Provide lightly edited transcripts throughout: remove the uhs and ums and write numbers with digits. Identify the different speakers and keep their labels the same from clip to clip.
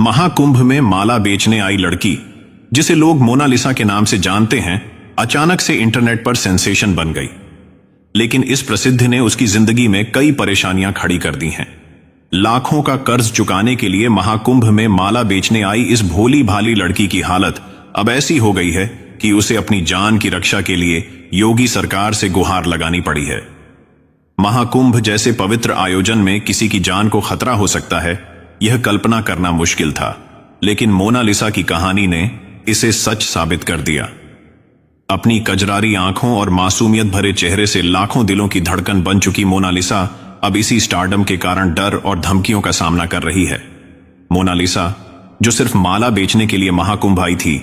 Speaker 1: महाकुंभ में माला बेचने आई लड़की, जिसे लोग मोनालिसा के नाम से जानते हैं, अचानक से इंटरनेट पर सेंसेशन बन गई। लेकिन इस प्रसिद्ध ने उसकी जिंदगी में कई परेशानियां खड़ी कर दी हैं। लाखों का कर्ज चुकाने के लिए महाकुंभ में माला बेचने आई इस भोली भाली लड़की की हालत अब ऐसी हो गई है कि उसे अपनी जान की रक्षा के लिए योगी सरकार से गुहार लगानी पड़ी है। महाकुंभ जैसे पवित्र आयोजन में किसी की जान को खतरा हो सकता है, यह कल्पना करना मुश्किल था, लेकिन मोनालिसा की कहानी ने इसे सच साबित कर दिया। अपनी कजरारी आंखों और मासूमियत भरे चेहरे से लाखों दिलों की धड़कन बन चुकी मोनालिसा अब इसी स्टारडम के कारण डर और धमकियों का सामना कर रही है। मोनालिसा, जो सिर्फ माला बेचने के लिए महाकुंभ आई थी,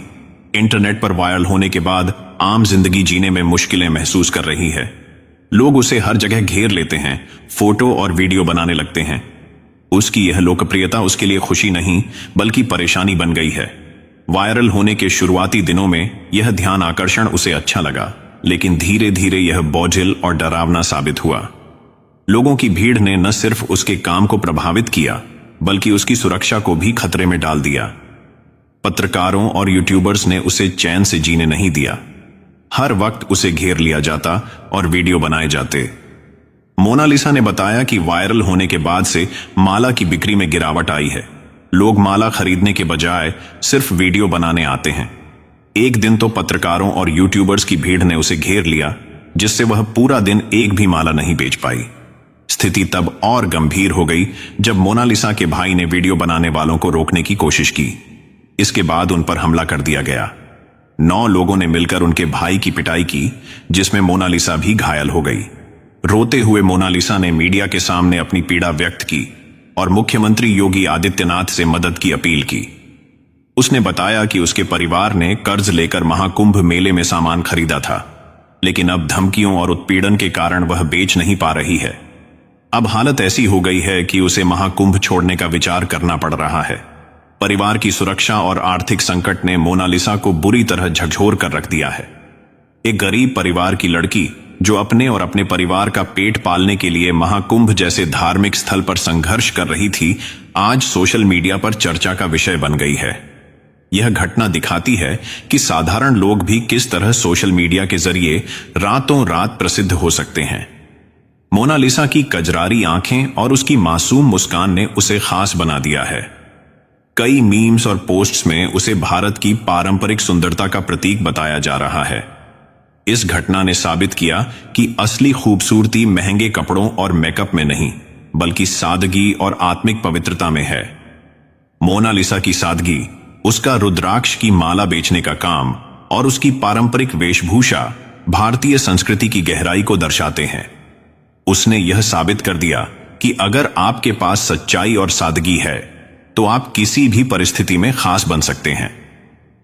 Speaker 1: इंटरनेट पर वायरल होने के बाद आम जिंदगी जीने में मुश्किलें महसूस कर रही है। लोग उसे हर जगह घेर लेते हैं, फोटो और वीडियो बनाने लगते हैं। उसकी यह लोकप्रियता उसके लिए खुशी नहीं बल्कि परेशानी बन गई है। वायरल होने के शुरुआती दिनों में यह ध्यान आकर्षण उसे अच्छा लगा, लेकिन धीरे धीरे यह बोझिल और डरावना साबित हुआ। लोगों की भीड़ ने न सिर्फ उसके काम को प्रभावित किया बल्कि उसकी सुरक्षा को भी खतरे में डाल दिया। पत्रकारों और यूट्यूबर्स ने उसे चैन से जीने नहीं दिया। हर वक्त उसे घेर लिया जाता और वीडियो बनाए जाते। मोनालिसा ने बताया कि वायरल होने के बाद से माला की बिक्री में गिरावट आई है। लोग माला खरीदने के बजाय सिर्फ वीडियो बनाने आते हैं। एक दिन तो पत्रकारों और यूट्यूबर्स की भीड़ ने उसे घेर लिया, जिससे वह पूरा दिन एक भी माला नहीं बेच पाई। स्थिति तब और गंभीर हो गई जब मोनालिसा के भाई ने वीडियो बनाने वालों को रोकने की कोशिश की। इसके बाद उन पर हमला कर दिया गया। 9 लोगों ने मिलकर उनके भाई की पिटाई की, जिसमें मोनालिसा भी घायल हो गई। रोते हुए मोनालिसा ने मीडिया के सामने अपनी पीड़ा व्यक्त की और मुख्यमंत्री योगी आदित्यनाथ से मदद की अपील की। उसने बताया कि उसके परिवार ने कर्ज लेकर महाकुंभ मेले में सामान खरीदा था, लेकिन अब धमकियों और उत्पीड़न के कारण वह बेच नहीं पा रही है। अब हालत ऐसी हो गई है कि उसे महाकुंभ छोड़ने का विचार करना पड़ रहा है। परिवार की सुरक्षा और आर्थिक संकट ने मोनालिसा को बुरी तरह झकझोर कर रख दिया है। एक गरीब परिवार की लड़की, जो अपने और अपने परिवार का पेट पालने के लिए महाकुंभ जैसे धार्मिक स्थल पर संघर्ष कर रही थी, आज सोशल मीडिया पर चर्चा का विषय बन गई है। यह घटना दिखाती है कि साधारण लोग भी किस तरह सोशल मीडिया के जरिए रातों रात प्रसिद्ध हो सकते हैं। मोनालिसा की कजरारी आंखें और उसकी मासूम मुस्कान ने उसे खास बना दिया है। कई मीम्स और पोस्ट्स में उसे भारत की पारंपरिक सुंदरता का प्रतीक बताया जा रहा है। इस घटना ने साबित किया कि असली खूबसूरती महंगे कपड़ों और मेकअप में नहीं, बल्कि सादगी और आत्मिक पवित्रता में है। मोनालिसा की सादगी, उसका रुद्राक्ष की माला बेचने का काम और उसकी पारंपरिक वेशभूषा भारतीय संस्कृति की गहराई को दर्शाते हैं। उसने यह साबित कर दिया कि अगर आपके पास सच्चाई और सादगी है तो आप किसी भी परिस्थिति में खास बन सकते हैं।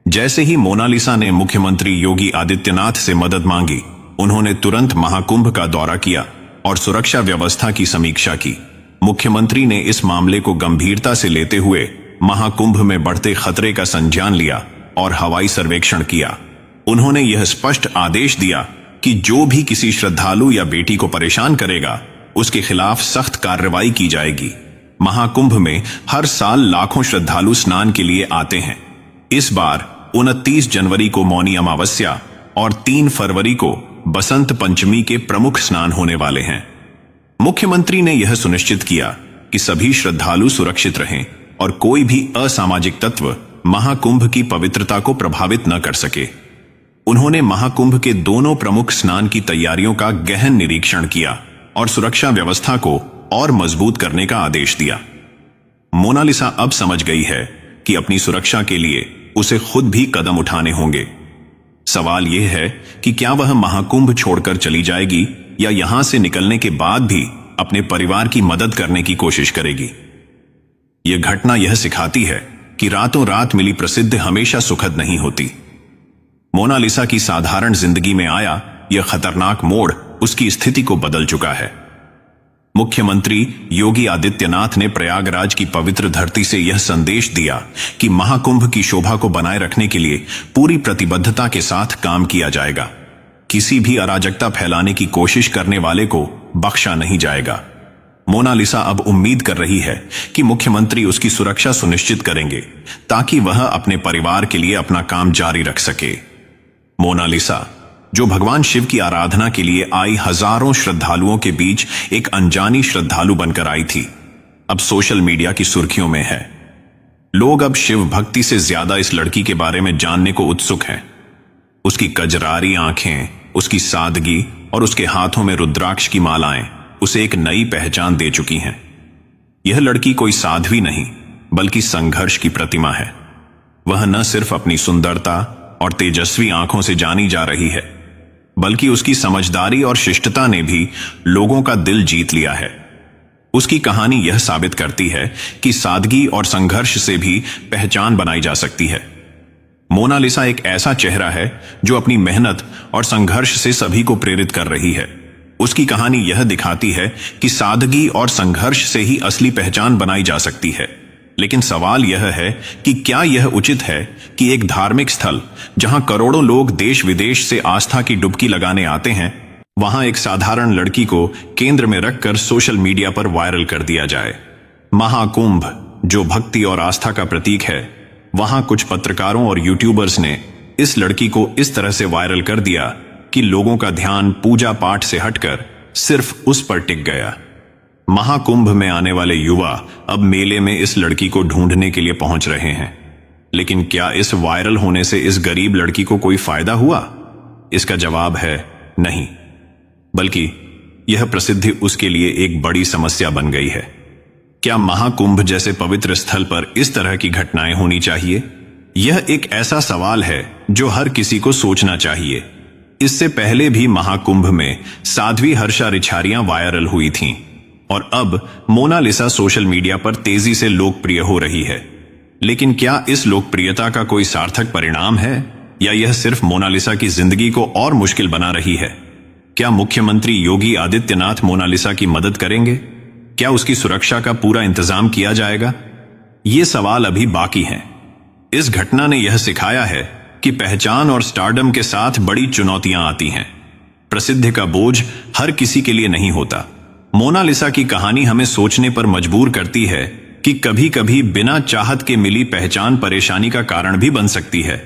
Speaker 1: जैसे ही मोनालिसा ने मुख्यमंत्री योगी आदित्यनाथ से मदद मांगी, उन्होंने तुरंत महाकुंभ का दौरा किया और सुरक्षा व्यवस्था की समीक्षा की। मुख्यमंत्री ने इस मामले को गंभीरता से लेते हुए महाकुंभ में बढ़ते खतरे का संज्ञान लिया और हवाई सर्वेक्षण किया। उन्होंने यह स्पष्ट आदेश दिया कि जो भी किसी श्रद्धालु या बेटी को परेशान करेगा, उसके खिलाफ सख्त कार्रवाई की जाएगी। महाकुंभ में हर साल लाखों श्रद्धालु स्नान के लिए आते हैं। इस बार 29 जनवरी को मौनी अमावस्या और 3 फरवरी को बसंत पंचमी के प्रमुख स्नान होने वाले हैं। मुख्यमंत्री ने यह सुनिश्चित किया कि सभी श्रद्धालु सुरक्षित रहें और कोई भी असामाजिक तत्व महाकुंभ की पवित्रता को प्रभावित न कर सके। उन्होंने महाकुंभ के दोनों प्रमुख स्नान की तैयारियों का गहन निरीक्षण किया और सुरक्षा व्यवस्था को और मजबूत करने का आदेश दिया। मोनालिसा अब समझ गई है कि अपनी सुरक्षा के लिए उसे खुद भी कदम उठाने होंगे। सवाल यह है कि क्या वह महाकुंभ छोड़कर चली जाएगी या यहां से निकलने के बाद भी अपने परिवार की मदद करने की कोशिश करेगी। यह घटना यह सिखाती है कि रातों रात मिली प्रसिद्धि हमेशा सुखद नहीं होती। मोनालिसा की साधारण जिंदगी में आया यह खतरनाक मोड़ उसकी स्थिति को बदल चुका है। मुख्यमंत्री योगी आदित्यनाथ ने प्रयागराज की पवित्र धरती से यह संदेश दिया कि महाकुंभ की शोभा को बनाए रखने के लिए पूरी प्रतिबद्धता के साथ काम किया जाएगा। किसी भी अराजकता फैलाने की कोशिश करने वाले को बख्शा नहीं जाएगा। मोनालिसा अब उम्मीद कर रही है कि मुख्यमंत्री उसकी सुरक्षा सुनिश्चित करेंगे ताकि वह अपने परिवार के लिए अपना काम जारी रख सके। मोनालिसा, जो भगवान शिव की आराधना के लिए आई हजारों श्रद्धालुओं के बीच एक अनजानी श्रद्धालु बनकर आई थी, अब सोशल मीडिया की सुर्खियों में है। लोग अब शिव भक्ति से ज्यादा इस लड़की के बारे में जानने को उत्सुक हैं। उसकी कजरारी आंखें, उसकी सादगी और उसके हाथों में रुद्राक्ष की मालाएं उसे एक नई पहचान दे चुकी हैं। यह लड़की कोई साध्वी नहीं बल्कि संघर्ष की प्रतिमा है। वह न सिर्फ अपनी सुंदरता और तेजस्वी आंखों से जानी जा रही है, बल्कि उसकी समझदारी और शिष्टता ने भी लोगों का दिल जीत लिया है। उसकी कहानी यह साबित करती है कि सादगी और संघर्ष से भी पहचान बनाई जा सकती है। मोनालिसा एक ऐसा चेहरा है जो अपनी मेहनत और संघर्ष से सभी को प्रेरित कर रही है। उसकी कहानी यह दिखाती है कि सादगी और संघर्ष से ही असली पहचान बनाई जा सकती है। लेकिन सवाल यह है कि क्या यह उचित है कि एक धार्मिक स्थल जहां करोड़ों लोग देश विदेश से आस्था की डुबकी लगाने आते हैं, वहां एक साधारण लड़की को केंद्र में रखकर सोशल मीडिया पर वायरल कर दिया जाए। महाकुंभ, जो भक्ति और आस्था का प्रतीक है, वहां कुछ पत्रकारों और यूट्यूबर्स ने इस लड़की को इस तरह से वायरल कर दिया कि लोगों का ध्यान पूजा पाठ से हटकर सिर्फ उस पर टिक गया। महाकुंभ में आने वाले युवा अब मेले में इस लड़की को ढूंढने के लिए पहुंच रहे हैं। लेकिन क्या इस वायरल होने से इस गरीब लड़की को कोई फायदा हुआ? इसका जवाब है नहीं, बल्कि यह प्रसिद्धि उसके लिए एक बड़ी समस्या बन गई है। क्या महाकुंभ जैसे पवित्र स्थल पर इस तरह की घटनाएं होनी चाहिए? यह एक ऐसा सवाल है जो हर किसी को सोचना चाहिए। इससे पहले भी महाकुंभ में साध्वी हर्षा रिछारियां वायरल हुई थीं, और अब मोनालिसा सोशल मीडिया पर तेजी से लोकप्रिय हो रही है। लेकिन क्या इस लोकप्रियता का कोई सार्थक परिणाम है, या यह सिर्फ मोनालिसा की जिंदगी को और मुश्किल बना रही है? क्या मुख्यमंत्री योगी आदित्यनाथ मोनालिसा की मदद करेंगे? क्या उसकी सुरक्षा का पूरा इंतजाम किया जाएगा? ये सवाल अभी बाकी हैं। इस घटना ने यह सिखाया है कि पहचान और स्टारडम के साथ बड़ी चुनौतियां आती हैं। प्रसिद्धि का बोझ हर किसी के लिए नहीं होता। मोनालिसा की कहानी हमें सोचने पर मजबूर करती है कि कभी कभी बिना चाहत के मिली पहचान परेशानी का कारण भी बन सकती है।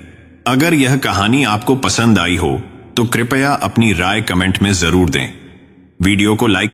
Speaker 1: अगर यह कहानी आपको पसंद आई हो तो कृपया अपनी राय कमेंट में जरूर दें। वीडियो को लाइक